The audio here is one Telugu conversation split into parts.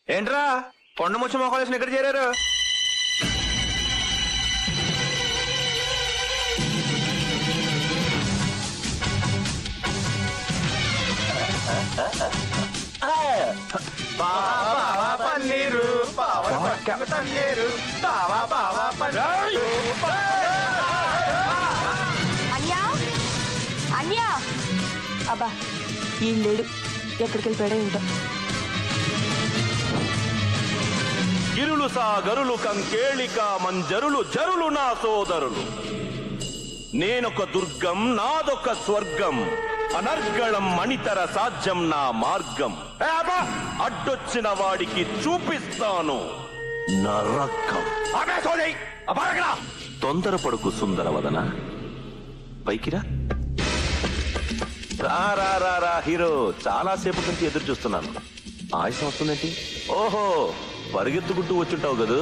ఏంట్రా కొండ ముచ్చి మొక్కలేసిన ఎక్కడ చేరారు? పన్నీరు తన్నీరు అన్యా అన్యా అబ్బా ఈ లేడు ఎక్కడికి వెళ్ళిపోయాడో ఏంటో. గిరులు సాగరులు కంకేళిక మంజరులు జరులు నా సోదరులు. నేనొక దుర్గం నాదొక స్వర్గం, అనర్గళం మణితర సాధ్యం నా మార్గం. అడ్డొచ్చిన వాడికి చూపిస్తాను నరకం. తొందరపడుకు సుందరవదన, పైకిరా. రా హీరో, చాలా సేపటి నుంచి ఎదురు చూస్తున్నాను. ఆయుసం వస్తుందేంటి? ఓహో, పరిగెత్తుకుంటూ వచ్చుంటావు కదూ.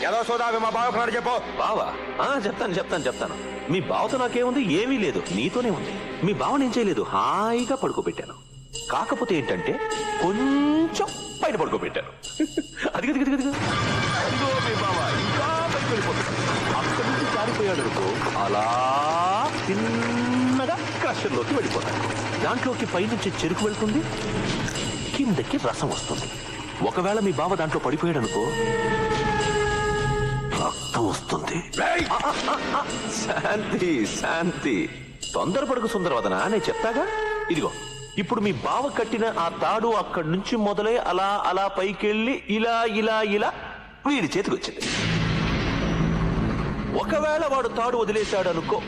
ఏదో సోదావి మా బావకున్నాడు చెప్పు. బావా? చెప్తాను. మీ బావతో నాకేముంది? ఏమీ లేదు, నీతోనే ఉంది. మీ బావని ఏం చేయలేదు, హాయిగా పడుకోబెట్టాను. కాకపోతే ఏంటంటే కొంచెం పైన పడుకోబెట్టాను. అదిగో మీ బావ ఇంకా పైకి వెళ్ళిపోతాడు. అక్కడి నుంచి జారిపోయాడు అనుకో, అలా చిన్నగా క్రషర్లోకి వెళ్ళిపోతాడు. దాంట్లోకి పైనుంచి చెరుకు వెళ్తుంది, కిందకి రసం వస్తుంది. ఒకవేళ మీ బావ దాంట్లో పడిపోయాడు అనుకో, రక్తం వస్తుంది. శాంతి, తొందరపడుకు సుందరవదన, నేను చెప్తాగా. ఇదిగో, ఇప్పుడు మీ బావ కట్టిన ఆ తాడు అక్కడి నుంచి మొదలై అలా పైకెళ్ళి ఇలా వీడి చేతికి వచ్చింది. ఒకవేళ వాడు తాడు వదిలేశాడు అనుకో,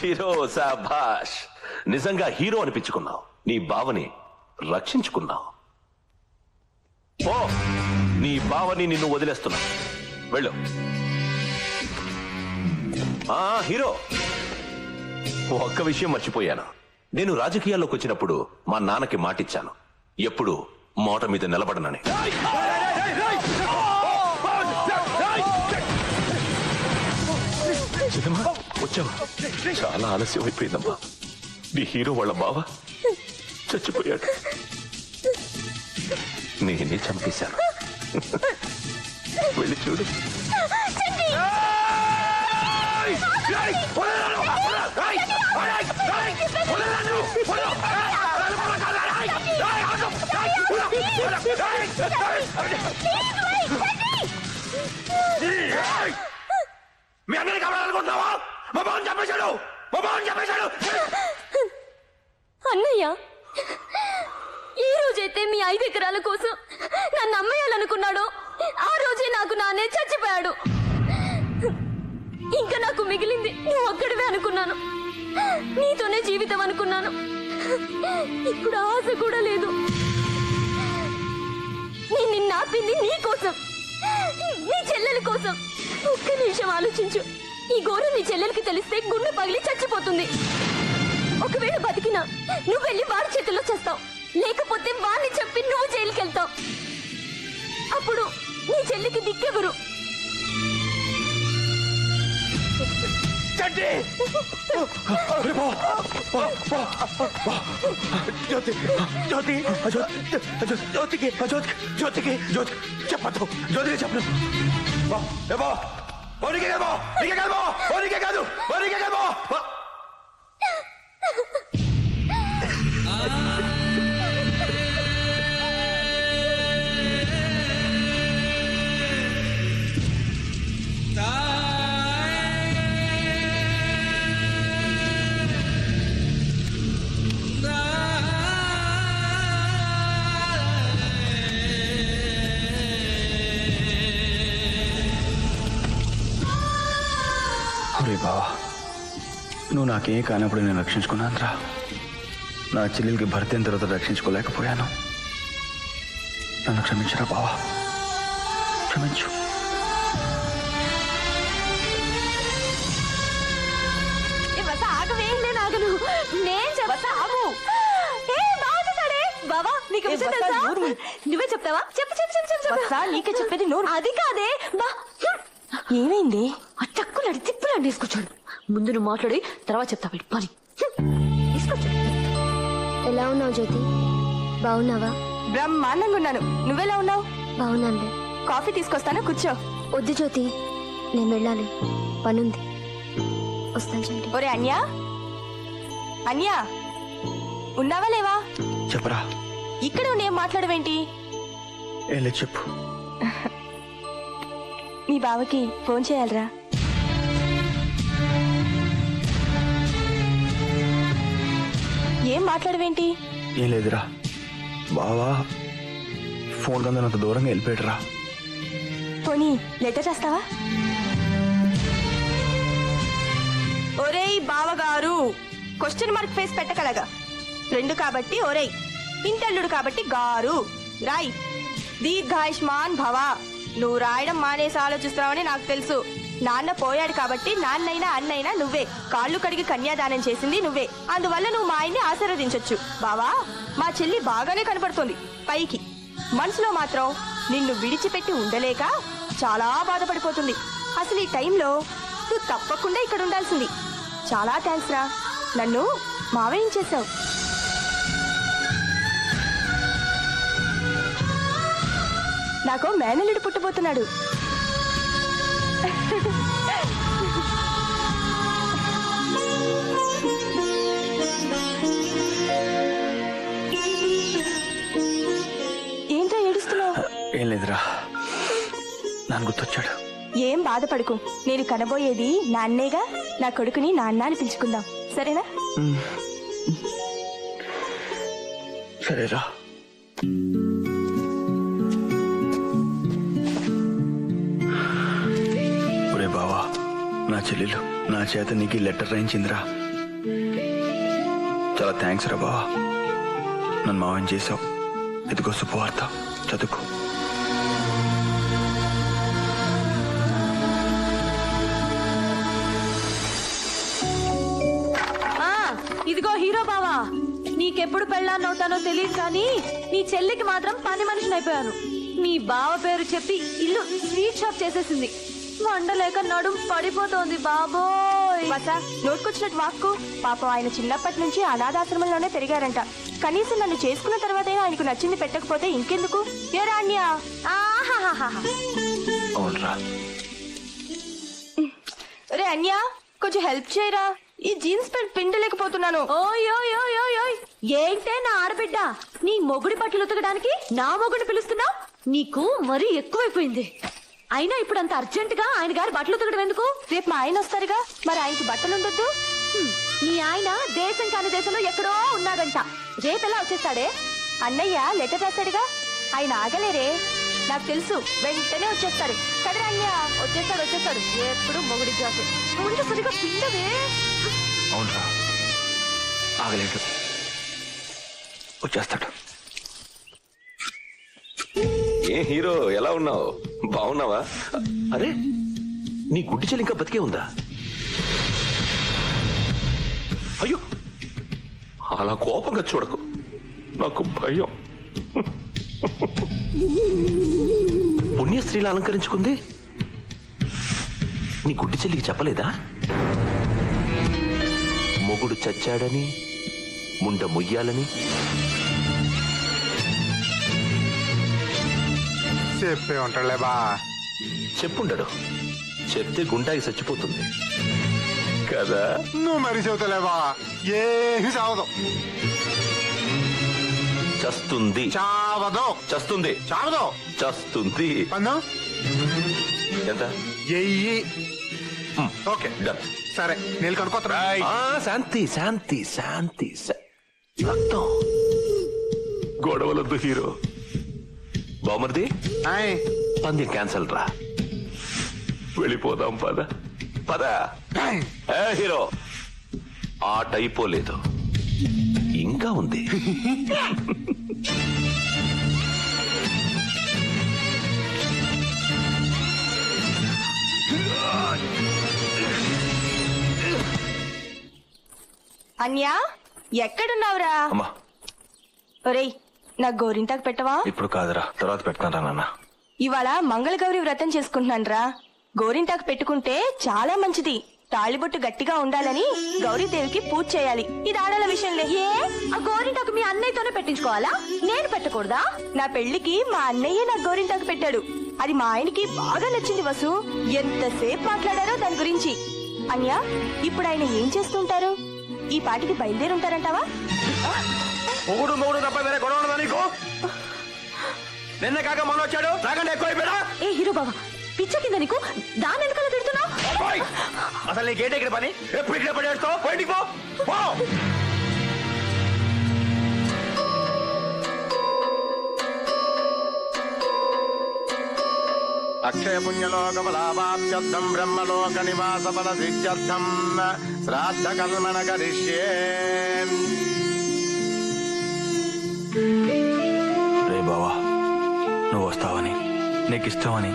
హీరో శాబాష్, నిజంగా హీరో అనిపించుకున్నావు. నీ బావని రక్షించుకున్నావు. ఓ, నీ బావని నిన్ను వదిలేస్తున్నా, వెళ్ళు. హీరో, ఒక్క విషయం మర్చిపోయాను. నేను రాజకీయాల్లోకి వచ్చినప్పుడు మా నాన్నకి మాటిచ్చాను, ఎప్పుడు మోట మీద నిలబడనని. వచ్చావా? చాలా ఆలస్యం అయిపోయిందమ్మా. నీ హీరో వాళ్ళ బావ చచ్చిపోయాడు. నేనే చంపేశాను. వెళ్ళి చూడు. మీ అందరికీ కావాలనుకుంటున్నావా? మా బావని చంపేశాడు. అన్నయ్య, ఈ రోజైతే మీ 5 ఎకరాల కోసం నన్ను అమ్మేయాలనుకున్నాడు, ఆ రోజే నాకు నాన్నే చచ్చిపోయాడు. ఇంకా నాకు మిగిలింది నువ్వు ఒక్కడివే అనుకున్నాను. నీతోనే జీవితం అనుకున్నాను. ఇప్పుడు ఆశ కూడా లేదు. నేను నిన్ను ఆపింది నీ కోసం, నీ చెల్లెల కోసం. ఒక్క నిమిషం ఆలోచించు. ఈ ఘోరం నీ చెల్లెలకి తెలిస్తే గుండె పగిలి చచ్చిపోతుంది. ఒకవేళ బతికినా నువ్వు వెళ్ళి వాడి చేతిలో చేస్తావు, లేకపోతే వాడిని చెప్పి నువ్వు జైలుకి వెళ్తావు. అప్పుడు నీ చెల్లికి దిక్కెవరు? చంటి! జ్యోతి జ్యోతి జ్యోతికి జ్యోతికి జ్యోతి చెప్పద్దు. జ్యోతికి చెప్పను. నీకే కాదు. బావా, నువ్వు నాకేం కానప్పుడు నేను రక్షించుకున్నానురా. నా చెల్లెలకి భర్త అయిన తర్వాత రక్షించుకోలేకపోయాను. నన్ను క్షమించరా బావా, క్షమించు. నువ్వే చెప్తావా? చెప్పు. నీకే చెప్పేది నోరు. అది కాదే. ఏమైంది? ఆ టక్కులాడి తిప్పులాడి తీసుకొచ్చాడు. ముందు నువ్వు మాట్లాడి తర్వాత చెప్తా. పెట్టి పని తీసుకొచ్చాడు. ఎలా ఉన్నావు జ్యోతి? బాగున్నావా? బ్రహ్మాండంగా ఉన్నాను. నువ్వెలా ఉన్నావు? బాగున్నానులే. కాఫీ తీసుకొస్తాను, కూర్చో. వద్దు జ్యోతి, నేను వెళ్ళాలి, పనుంది. వస్తాను చంటి. ఒరే అన్యా, అన్యా ఉన్నావా లేవా? చెప్పరా. ఇక్కడ నేను మాట్లాడవేంటి? ఏం లేదు, చెప్పు. మీ బావకి ఫోన్ చేయాలరా. ఏం మాట్లాడవేంటి? ఏం లేదురా బావా, ఫోన్ కన్నా అంత దూరంగా వెళ్ళిపోయాడురా. పోనీ లెటర్ రాస్తావా? ఒరేయ్ బావగారు, క్వశ్చన్ మార్క్ ఫేస్ పెట్టగలగా. రెండు కాబట్టి ఒరేయ్, ఇంటల్లుడు కాబట్టి గారు. రాయ్. దీర్ఘాయుష్మాన్ భవ. నువ్వు రాయడం మానేసి ఆలోచిస్తున్నావని నాకు తెలుసు. నాన్న పోయాడు కాబట్టి నాన్నైనా అన్నైనా నువ్వే. కాళ్ళు కడిగి కన్యాదానం చేసింది నువ్వే. అందువల్ల నువ్వు మా ఆయన్ని ఆశీర్వదించొచ్చు. బావా, మా చెల్లి బాగానే కనపడుతోంది పైకి, మనసులో మాత్రం నిన్ను విడిచిపెట్టి ఉండలేక చాలా బాధపడిపోతుంది. అసలు ఈ టైంలో నువ్వు తప్పకుండా ఇక్కడ ఉండాల్సింది. చాలా థ్యాంక్స్ రా, నన్ను మావేయించేశావు. నాకు మేనల్లుడు పుట్టబోతున్నాడు. ఏంట్రా ఏడుస్తున్నావు? ఏం లేదురా, నాన్న గుర్తొచ్చాడు. ఏం బాధపడుకు, నేను కనబోయేది నాన్నేగా. నా కొడుకుని నాన్న అని పిలుచుకుందాం, సరేనా? సరేరా. ఒరే బావా, నా చెల్లెలు నా చేత నీకు లెటర్ రాయించిందిరా. చాలా థ్యాంక్స్ రా బావా, నన్ను మావని చేసావు. ఇదిగో శుభవార్త, చదువుకో. ఇదిగో హీరో బావా, నీకెప్పుడు పెళ్ళాన్నవుతానో తెలియదు కానీ నీ చెల్లికి మాత్రం పని మనిషిని అయిపోయాను. మీ బావ పేరు చెప్పి ఇల్లు స్వీట్ షాప్ చేసేసింది. వండలేక నడుం పడిపోతోంది బాబోయ్. నోటుకొచ్చినట్టు వాక్కు. పాపం ఆయన చిన్నప్పటి నుంచి అనాథాశ్రమంలోనే పెరిగారంట. కనీసం నన్ను చేసుకున్న తర్వాతే ఆయనకు నచ్చింది పెట్టకపోతే ఇంకెందుకు? ఏ రాణ్యా? అవునరా. రే అన్యా, కొంచెం హెల్ప్ చేయరా. ఈ జీన్స్ ప్యాంట్ పిండలేకపోతున్నాను. ఏంటే నా ఆడబిడ్డ, నీ మొగుడి బట్టలు ఉతకడానికి నా మొగుడిని పిలుస్తున్నావు? నీకు మరీ ఎక్కువైపోయింది. అయినా ఇప్పుడు అంత అర్జెంట్ గా ఆయన గారి బట్టలు ఉతకడం ఎందుకు? రేపు మా ఆయన వస్తారుగా, మరి ఆయనకి బట్టలు ఉండొద్దు? నీ ఆయన దేశం కాని దేశంలో ఎక్కడో ఉన్నాడంట. రేపెలా వచ్చేస్తాడే? అన్నయ్య లెటర్ రాశాడుగా, ఆయన ఆగలేరే. నాకు తెలుసు వెంటనే వచ్చేస్తాడు కదరా అన్య. వచ్చేస్తాడు ఎప్పుడు మొగుడి జాసు. ముందు సరిగా పిండవే. అవునరా, ఆగలేడు, వచ్చేస్తాడు. ఏ హీరో, ఎలా ఉన్నావు? బాగున్నావా? అరే, నీ గుడ్డి చెల్లి ఇంకా బతికే ఉందా? అయ్యో, అలా కోపంగా చూడకు, నాకు భయం. పుణ్యస్త్రీలా అలంకరించుకుంది. నీ గుడ్డి చెల్లికి చెప్పలేదా మొగుడు చచ్చాడని, ముండ మొయ్యాలని? చెప్పే ఉంటాడులే బా. చెప్పుండడు, చెప్తే గుండాకి చచ్చిపోతుంది కదా. నువ్వు మరి చెబుతలేవా? ఏమి చావదు. చస్తుంది, చావదు. చస్తుంది, చావదు. చస్తుంది. పన్ను ఎంత? ఎయ్యి. Okay done. సరే, నీళ్ళు కనుక్కోతా. శాంతి శాంతి శాంతి. రక్తం గొడవలొద్దు హీరో. బామర్ది, పందెం క్యాన్సల్ రా, వెళ్ళిపోదాం. పద పద. ఏ హీరో, ఆట అయిపోలేదు, ఇంకా ఉంది. అన్యా, ఎక్కడున్నావురా? అమ్మా, ఒరేయ్, నాకు గోరింటాకు పెట్టవా? ఇప్పుడు కాదురా, తర్వాత పెడతానరా నాన్న. ఇవాళ మంగళగౌరి వ్రతం చేసుకుంటున్నానురా. గోరింటాకు పెట్టుకుంటే చాలా మంచిది. తాళిబొట్టు గట్టిగా ఉండాలని గౌరీదేవికి పూజ చేయాలి. ఇది ఆడల విషయంలే. ఏ, ఆ గోరింటాకు మీ అన్నయ్యతోనే పెట్టించుకోవాలా? నేను పెట్టకూడదా? నా పెళ్లికి మా అన్నయ్యే నాకు గోరింటాకు పెట్టాడు. అది మా ఆయనకి బాగా నచ్చింది వసు. ఎంతసేపు మాట్లాడారో దాని గురించి. అన్యా, ఇప్పుడు ఆయన ఏం చేస్తుంటారు? ఈ పాటికి బయలుదేరుంటారంటావా? మొగుడు మొగుడు తప్ప వేరే గొడవ ఉండదా నీకు? నిన్న కాక మొన్న వచ్చాడు, నాకంటే ఎక్కువ అయిపోయాడా? ఏ హీరో బాబా, పిచ్చ కింద నీకు దాని ఎందుకలా తిడుతున్నావు? అసలు నీకేంటి ఇక్కడ పని? ఎప్పుడు ఇక్కడ పడేస్తావు? బయటికి పో. పో. అక్షయ పుణ్యలోక ఫలావాప్త్యర్థం బ్రహ్మలోక నివాస ఫల సిద్ధ్యర్థం శ్రాద్ధ కర్మణ కరిష్యే. రే బావా, నువ్వు వస్తావని, నీకు ఇష్టమని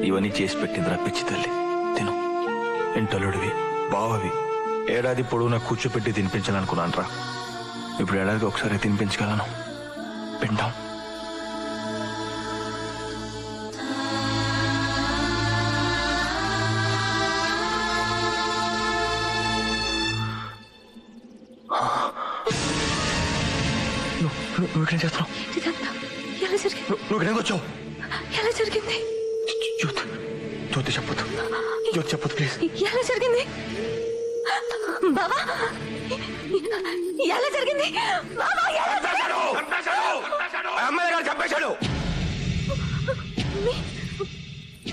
ఇవన్నీ చేసి పెట్టిందిరా పిచ్చి తల్లి. తిను. ఇంటలుడివి, బావవి, ఏడాది పొడవునా కూర్చోపెట్టి తినిపించాలనుకున్నాను రా. ఇప్పుడు ఏడాదికి ఒకసారి తినిపించగలను. పిండం. నువ్వు ఇక్కడేం చేస్తున్నావు? ఎలా జరిగింది? నువ్వు ఇక్కడేం వచ్చావు? ఎలా జరిగింది? జ్యోతి చెప్పొద్దు, జ్యోతి చెప్పొద్దు ప్లీజ్. ఎలా జరిగింది బాబా? ఎలా జరిగింది బాబా? అమ్మాయి గారు చంపేశాడు.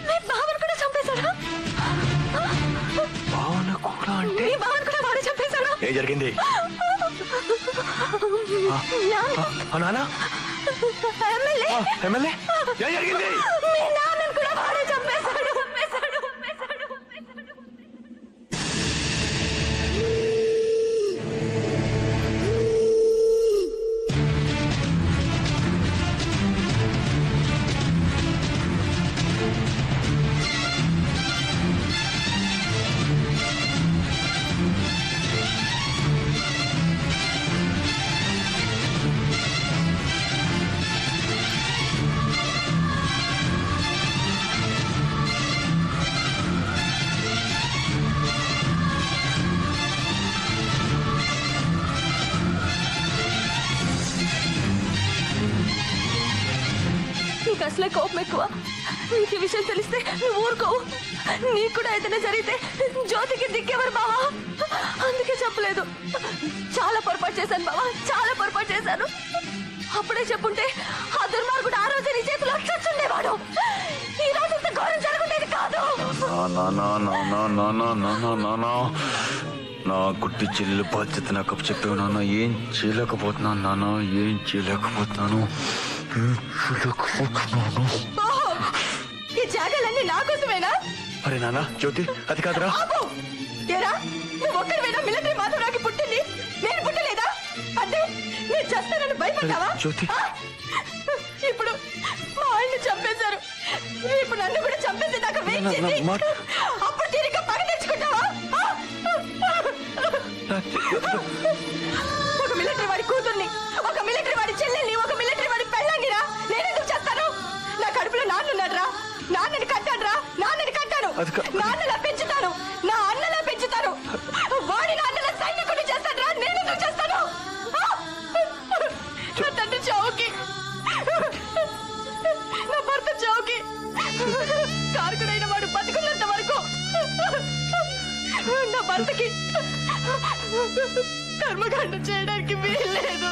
మీ బావను కూడా చంపేశాడా? భావన కూడా అంటే మీ బావను కూడా వాడు చంపేశాడా? ఏం జరిగింది? నాన్న, ఎమ్మెల్యే ఏం జరిగింది? మీ నాన్నను కూడా వాడే చంపేశాడు. నీకు అసలే కోపం ఎక్కువ. నీకు ఈ విషయం తెలిస్తే నువ్వు ఊరుకోవు. నీకు కూడా ఏదైనా జరిగితే జ్యోతికి దిక్కేవారు బావా. అందుకే చెప్పలేదు. చాలా పొరపాటు చేశాను బావా, చాలా పొరపాటు చేశాను. అప్పుడే చెప్పుంటే ఆ దుర్మార్గుడు ఆ రోజు నీ చేతిలో చచ్చుండేవాడు. ఈ రోజు ఇంత ఘోరం జరుగుండేది కాదు. నా గుడ్డి చెల్లెలు బాధ్యత నాకు చెప్పావు నాన్న. ఏం చేయలేకపోతున్నాను నాన్న, ఏం చేయలేకపోతున్నాను. ఓహో, నా కోసమేనా? అరే నాన్న జ్యోతి అది కాదురా. ఆపు! ఏరా, నువ్వు ఒక్కడివేనా మిలిటరీ మాధవరావుకి పుట్టింది? నేను పుట్టలేదా? అంటే నేను చేస్తానని భయపడ్డావా? జ్యోతి. ఆ? ఇప్పుడు మా ఆయన్ని చంపేశారు. ఇప్పుడు నన్ను కూడా చంపేసేదాకా వెయిట్ నా చేసి మాట- అప్పుడు తిరిగి పగ తెచ్చుకుంటావా? ఆ? ఒక మిలిటరీ వాడి కూతుర్ని, ఒక మిలిటరీ వాడి చెల్లెల్ని, ఒక మిలిటరీ వాడి పెళ్ళాన్ని రా నేనెందుకు చేస్తాను? నా కడుపులో నాన్నున్నాడు రా, నాన్నని కట్టాను రా, నాన్నని కట్టాను, అది కా- నాన్నలా పెంచుతాను, నా అన్నలా పెంచుతాను. వాడి నాన్నలా సైనికుడిని చేస్తాను రా, నేనెందుకు చేస్తాను? ఆ? నా తండ్రి చావుకి, నా భర్త చావుకి కారకుడైన వాడు బతుకున్నంత వరకు నా భర్తకి కర్మకాండ చేయడానికి వీల్లేదు.